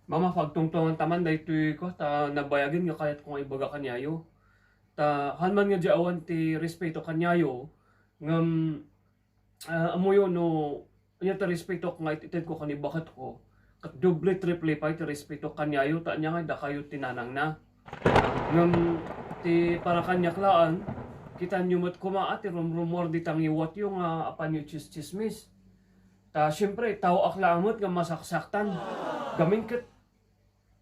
Mama pagtungtungan taman daytoy ko ta nabayagin nga kayat kung ibaga kanyayo. Ta hanman nga di awan ti respeto kanyayo ngam amuyo no nya ta respeto nga itited ko kanibakat ko. Kat doble triple pa ti respeto kanyayo ta nya nga da kayo tinanang na. Ngam ti para kanyaklaan kita nyumot kuma ti rumrumor di tangiwat yung apan yung chismis. Ta syempre tao aklamot nga masaksaktan. Gamin ket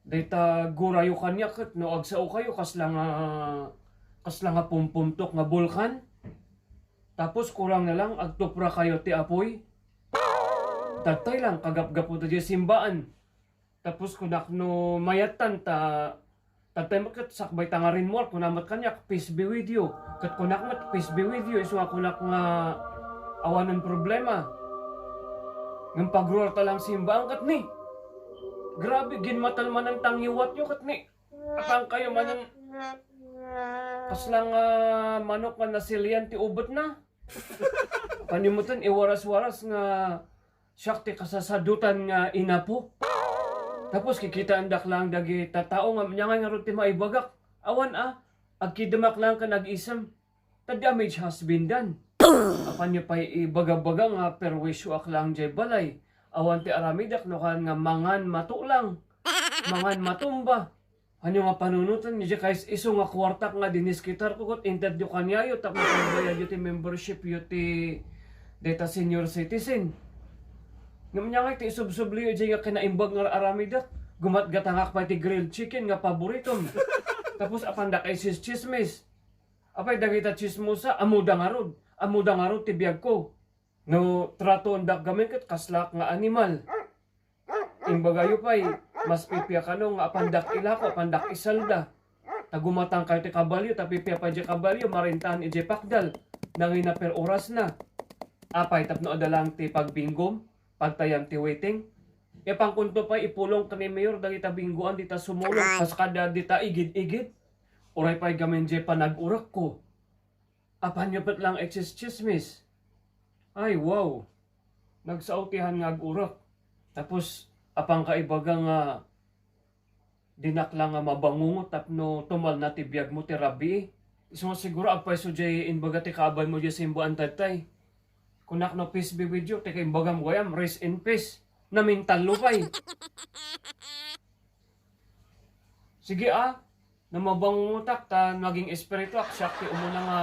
data gurayo kanya ket no agsao kayo kasla nga pumpumtok nga bulkan. Tapos kurang na lang agtupra kayo ti apoy. Tatay lang kagap-gapo ta di simbaan. Tapos kunak no mayatan ta tatay mo ket sakbay tangarin mo kunamat kanya peace be with you. Ket kunak mat peace be with you isu nga kunak nga awanan problema. Ngam pagruar ta lang simbaan ket ni. Grabe, ginmatal man ang tangiwat nyo, katni. Atang kayo man ang kaslang manok nga nasilian ti ubot na. Panimutan, iwaras-waras nga syakti kasasadutan nga inapo. Tapos kikita andak lang dagi tatao nga manyangay nga ruti maibagak. Awan agkidamak lang ka nag-isam. Ta-damage has been done. Apan nyo pa'y ibaga-baga nga perwisyo aklang jay balay. Awan ti aramidak no kan nga mangan matulang. Mangan matumba. Ano nga panunutan niya kaysa iso nga kwartak nga diniskitar ko kot interview kanyayo tap na bayad yu ti membership yu ti data senior citizen. Ngam niya nga ti isubsubli yu nga kinaimbag nga aramidak. Gumatgatangak pa ti grilled chicken nga paboritom. Tapos apandak ay chismis. Apay dagita chismosa amuda nga rod ti biyag ko. No trato andak gamin ket kaslak nga animal. Imbagayo pay mas pipya kano nga apandak ilako apandak isalda. Tagumatang kayo ti kabalyo tapipya pa di kabalyo marintahan ije pakdal. Nangina per oras na. Apay tapno adalang ti pagbinggom pagtayam ti waiting. E pangkunto pa ipulong kani mayor dagita binggoan dita sumulong kas kada dita igid-igid. Uray pay gamin je panag-urak ko. Apan nyupet lang chismis. Ay, wow. Nagsautihan nga agurak. Tapos, apang kaibaga nga dinakla nga mabangungot tapno tumal na tibiyag mo ti rabi. Iso nga siguro agpay so jay inbaga ti kaabay mo jay simbuan tatay. Kunak no peace be with you, tika imbaga mo gayam, rest in peace. Namintal lupay. Sige na mabangungotak ta naging espiritu ak syakti umuna nga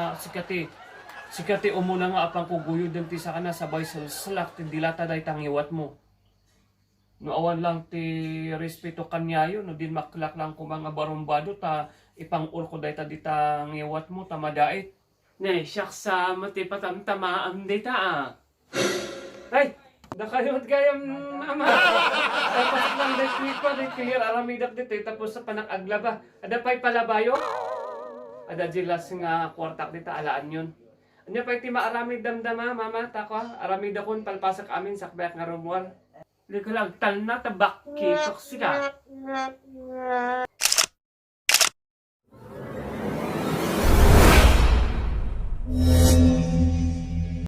sikati umuna nga apang kuguyod ng ti sa kana sabay salak ti dilata day tangiwat mo. No awan lang ti respeto kanyayo no din maklak lang ko mga barumbado ta ipang-ur ko day ta di tangiwat mo ta madait. Ne, syaksa mati patamtamaan dita Ay, nakayot gayam ama. Tapos lang day tweet pa day kihir aramidak dito tapos sa panakaglaba. Ada pa'y palabayo? Ada jilas nga kwartak dita alaan yun. Ano pa iti maaramid damdama, mama, takwa? Aramid akong palpasak amin sakbayak nga rumwar. Likalag tal na tabak, kitok sila.